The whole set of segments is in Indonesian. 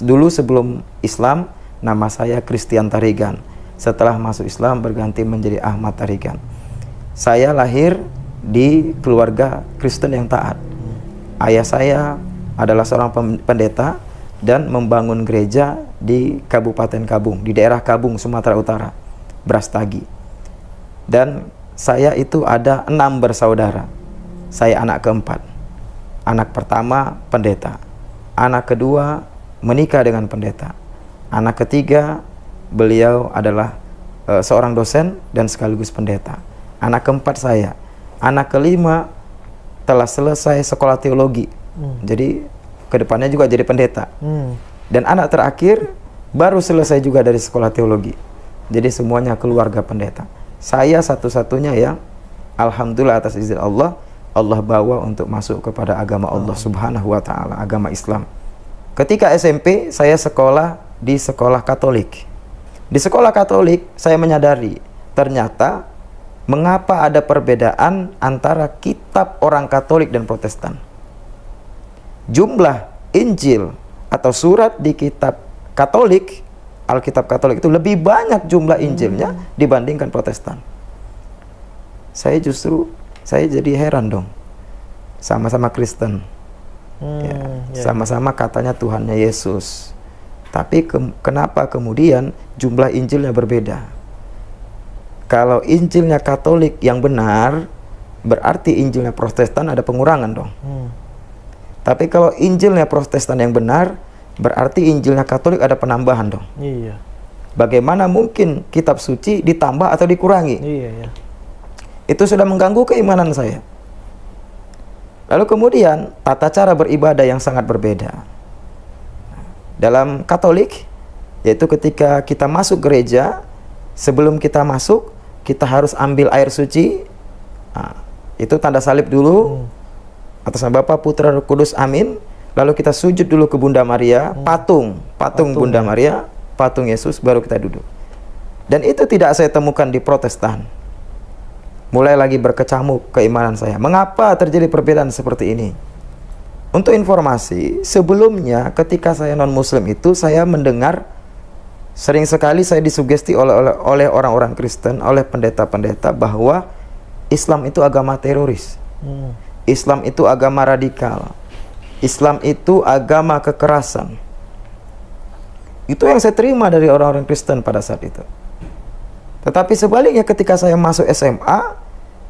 Dulu sebelum Islam, nama saya Christian Tarigan. Setelah masuk Islam, berganti menjadi Ahmad Tarigan. Saya lahir di keluarga Kristen yang taat. Ayah saya adalah seorang pendeta dan membangun gereja di Kabupaten Kabung, di daerah Kabung, Sumatera Utara, Brastagi. Dan saya itu ada 6 bersaudara. Saya anak keempat. Anak pertama pendeta. Anak kedua menikah dengan pendeta. Anak ketiga beliau adalah seorang dosen dan sekaligus pendeta. Anak keempat saya. Anak kelima telah selesai sekolah teologi. Jadi kedepannya juga jadi pendeta. Dan anak terakhir baru selesai juga dari sekolah teologi. Jadi semuanya keluarga pendeta. Saya satu-satunya yang alhamdulillah atas izin Allah, Allah bawa untuk masuk kepada agama Allah Subhanahu wa taala, agama Islam. Ketika SMP saya sekolah di sekolah Katolik. Di sekolah Katolik saya menyadari ternyata mengapa ada perbedaan antara kitab orang Katolik dan Protestan. Jumlah Injil atau surat di kitab Katolik, Alkitab Katolik itu lebih banyak jumlah Injilnya dibandingkan Protestan. Saya jadi heran dong. Sama-sama Kristen. Sama-sama katanya Tuhannya Yesus. Tapi kenapa kemudian jumlah Injilnya berbeda? Kalau Injilnya Katolik yang benar, berarti Injilnya Protestan ada pengurangan dong. Tapi kalau Injilnya Protestan yang benar, berarti Injilnya Katolik ada penambahan dong. Iya. Bagaimana mungkin kitab suci ditambah atau dikurangi? Iya. Itu sudah mengganggu keimanan saya. Lalu kemudian tata cara beribadah yang sangat berbeda. Dalam Katolik, yaitu ketika kita masuk gereja, sebelum kita masuk, kita harus ambil air suci. Itu tanda salib dulu. Atas nama Bapa, Putra, Roh Kudus, amin. Lalu kita sujud dulu ke Bunda Maria, patung Bunda Maria, patung Yesus, baru kita duduk. Dan itu tidak saya temukan di Protestan. Mulai lagi berkecamuk keimanan saya. Mengapa terjadi perbedaan seperti ini? Untuk informasi, sebelumnya ketika saya non-muslim itu, saya mendengar sering sekali saya disugesti oleh orang-orang Kristen, oleh pendeta-pendeta bahwa Islam itu agama teroris. Islam itu agama radikal. Islam itu agama kekerasan. Itu yang saya terima dari orang-orang Kristen pada saat itu. Tetapi sebaliknya ketika saya masuk SMA,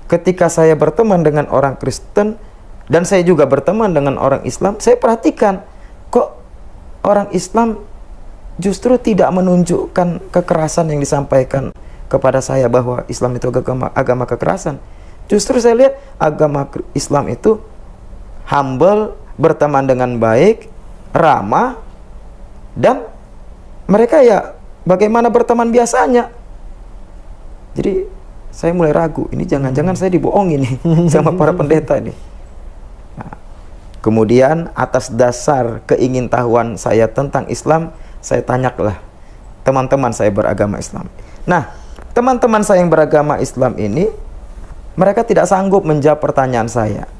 ketika saya berteman dengan orang Kristen, dan saya juga berteman dengan orang Islam, saya perhatikan, kok orang Islam justru tidak menunjukkan kekerasan yang disampaikan kepada saya bahwa Islam itu agama kekerasan. Justru saya lihat agama Islam itu humble, berteman dengan baik, ramah, dan mereka ya bagaimana berteman biasanya. Jadi saya mulai ragu, ini jangan-jangan saya dibohongi nih sama para pendeta ini. Nah, kemudian atas dasar keingintahuan saya tentang Islam, saya tanyalah teman-teman saya beragama Islam. Nah, teman-teman saya yang beragama Islam ini, mereka tidak sanggup menjawab pertanyaan saya.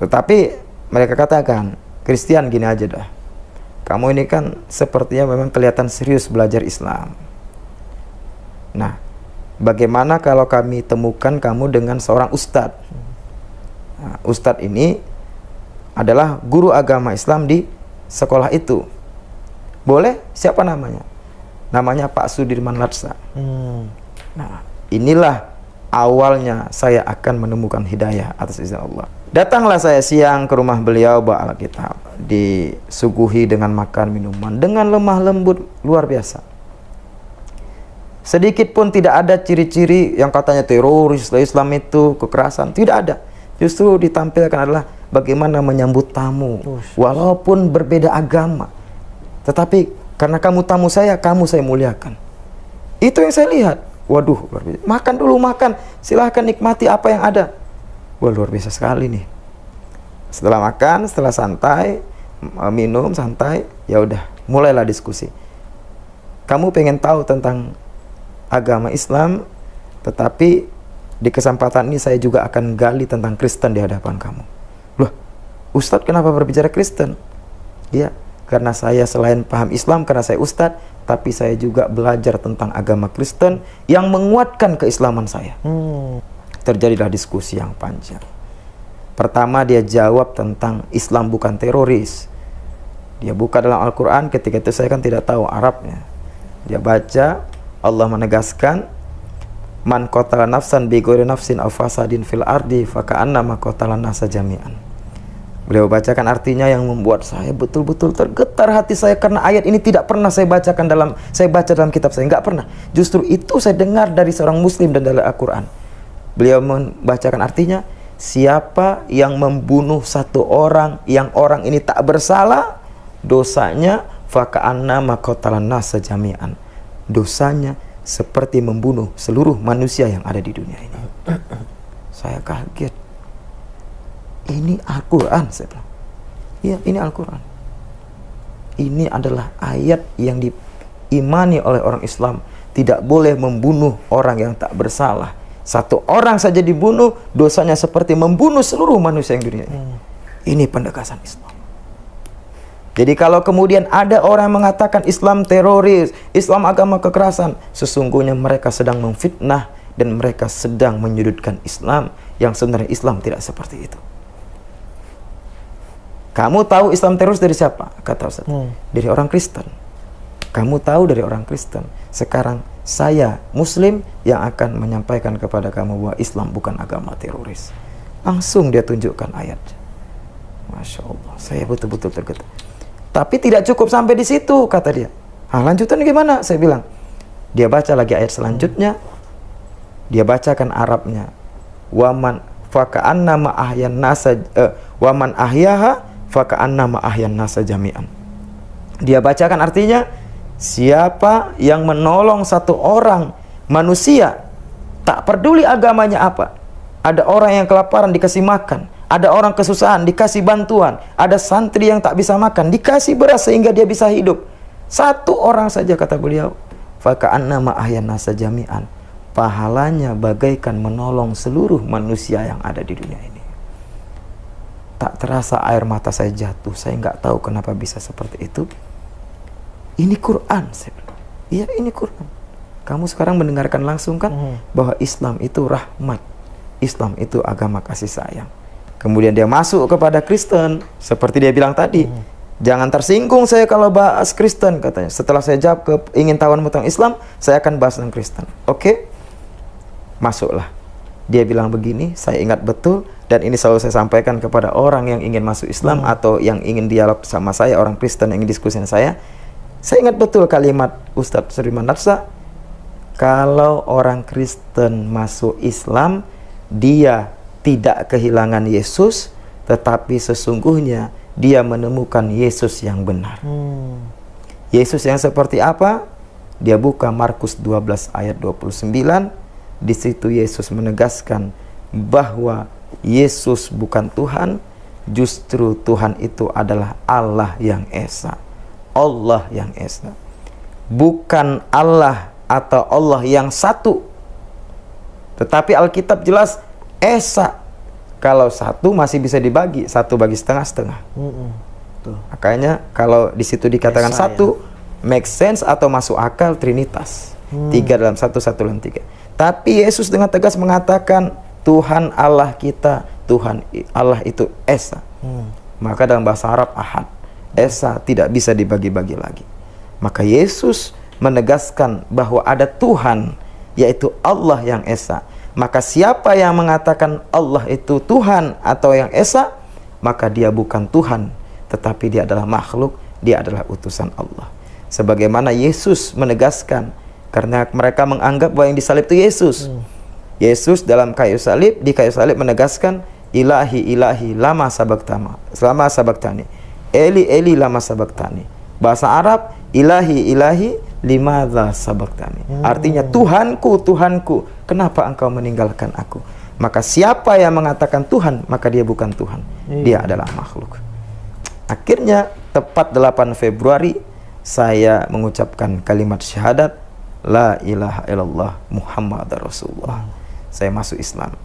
Tetapi mereka katakan, Christian, gini aja dah, kamu ini kan sepertinya memang kelihatan serius belajar Islam. Nah, bagaimana kalau kami temukan kamu dengan seorang ustadz? Nah, ustadz ini adalah guru agama Islam di sekolah itu. Boleh? Siapa namanya? Namanya Pak Sudirman Latsa. Nah, inilah awalnya saya akan menemukan hidayah atas izin Allah. Datanglah saya siang ke rumah beliau bawa Alkitab, disuguhi dengan makan minuman dengan lemah lembut luar biasa. Sedikit pun tidak ada ciri-ciri yang katanya teroris Islam itu kekerasan, tidak ada. Justru ditampilkan adalah bagaimana menyambut tamu walaupun berbeda agama. Tetapi karena kamu tamu saya muliakan. Itu yang saya lihat. Waduh, luar biasa. Makan dulu, makan. Silahkan nikmati apa yang ada. Wah, luar biasa sekali nih. Setelah makan, setelah santai, minum santai, ya udah, mulailah diskusi. Kamu pengen tahu tentang agama Islam, tetapi di kesempatan ini saya juga akan gali tentang Kristen di hadapan kamu. Loh, Ustadz kenapa berbicara Kristen? Ya, karena saya selain paham Islam, karena saya ustadz, tapi saya juga belajar tentang agama Kristen yang menguatkan keislaman saya. Terjadilah diskusi yang panjang. Pertama dia jawab tentang Islam bukan teroris. Dia buka dalam Al-Quran, ketika itu saya kan tidak tahu Arabnya. Dia baca, Allah menegaskan, man qatala nafsan bi ghairi nafsin aw fasadin fil ardi faka'annama qatala nasa jami'an. Beliau bacakan artinya yang membuat saya betul-betul tergetar hati saya, karena ayat ini tidak pernah saya baca dalam kitab saya, nggak pernah. Justru itu saya dengar dari seorang muslim dan dari Al-Quran. Beliau membacakan artinya, siapa yang membunuh satu orang yang orang ini tak bersalah, dosanya faka'annama qatalan nasa jami'an. Dosanya seperti membunuh seluruh manusia yang ada di dunia ini. Saya kaget. Ini Al-Quran, saya bilang. Iya, ini Al-Quran. Ini adalah ayat yang diimani oleh orang Islam. Tidak boleh membunuh orang yang tak bersalah. Satu orang saja dibunuh, dosanya seperti membunuh seluruh manusia yang di dunia ini. Ini pendekatan Islam. Jadi kalau kemudian ada orang yang mengatakan Islam teroris, Islam agama kekerasan, sesungguhnya mereka sedang memfitnah dan mereka sedang menyudutkan Islam, yang sebenarnya Islam tidak seperti itu. Kamu tahu Islam teroris dari siapa? Kata Ustaz. Dari orang Kristen. Kamu tahu dari orang Kristen. Sekarang saya Muslim yang akan menyampaikan kepada kamu bahwa Islam bukan agama teroris. Langsung dia tunjukkan ayat. Masya Allah, saya betul-betul tergetar. Tapi tidak cukup sampai di situ, kata dia. Lanjutannya gimana? Saya bilang. Dia baca lagi ayat selanjutnya. Dia bacakan Arabnya. Waman faka'annama ahyan nasa waman ahyaha faka'annama ahyan nasa jami'an. Dia bacakan artinya, siapa yang menolong satu orang manusia, tak peduli agamanya apa. Ada orang yang kelaparan dikasih makan, ada orang kesusahan dikasih bantuan, ada santri yang tak bisa makan dikasih beras sehingga dia bisa hidup. Satu orang saja, kata beliau, faka'annama ahyan nasa jami'an. Pahalanya bagaikan menolong seluruh manusia yang ada di dunia ini. Tak terasa air mata saya jatuh. Saya nggak tahu kenapa bisa seperti itu. Ini Quran, saya bilang. Iya, ini Quran. Kamu sekarang mendengarkan langsung kan bahwa Islam itu rahmat, Islam itu agama kasih sayang. Kemudian dia masuk kepada Kristen, seperti dia bilang tadi. Jangan tersinggung saya kalau bahas Kristen, katanya. Setelah saya jawab ingin tahuan tentang Islam, saya akan bahas tentang Kristen. Oke? Masuklah. Dia bilang begini, saya ingat betul. Dan ini selalu saya sampaikan kepada orang yang ingin masuk Islam atau yang ingin dialog sama saya, orang Kristen yang ingin diskusi dengan saya. Saya ingat betul kalimat Ustadz Sudirman Nafsa, kalau orang Kristen masuk Islam, dia tidak kehilangan Yesus, tetapi sesungguhnya dia menemukan Yesus yang benar. Yesus yang seperti apa? Dia buka Markus 12 ayat 29. Di situ Yesus menegaskan bahwa Yesus bukan Tuhan, justru Tuhan itu adalah Allah yang Esa. Allah yang Esa. Bukan Allah atau Allah yang satu. Tetapi Alkitab jelas Esa. Kalau satu masih bisa dibagi, satu bagi setengah-setengah. Makanya kalau di situ dikatakan Esa, satu, make sense atau masuk akal Trinitas. Tiga dalam satu, satu dalam tiga. Tapi Yesus dengan tegas mengatakan Tuhan Allah kita, Tuhan Allah itu Esa. Maka dalam bahasa Arab Ahad, Esa tidak bisa dibagi-bagi lagi. Maka Yesus menegaskan bahwa ada Tuhan, yaitu Allah yang Esa. Maka siapa yang mengatakan Allah itu Tuhan atau yang Esa, maka dia bukan Tuhan, tetapi dia adalah makhluk, dia adalah utusan Allah. Sebagaimana Yesus menegaskan, karena mereka menganggap bahwa yang disalib itu Yesus. Yesus dalam kayu salib, di kayu salib menegaskan, Ilahi, ilahi, lama sabaktani. Eli, eli, lama sabaktani. Bahasa Arab, ilahi, ilahi, limadza sabaktani. Artinya, Tuhanku, Tuhanku, kenapa engkau meninggalkan aku? Maka siapa yang mengatakan Tuhan, maka dia bukan Tuhan. Dia adalah makhluk. Akhirnya, tepat 8 Februari, saya mengucapkan kalimat syahadat, La ilaha illallah Muhammad Rasulullah. Saya masuk Islam.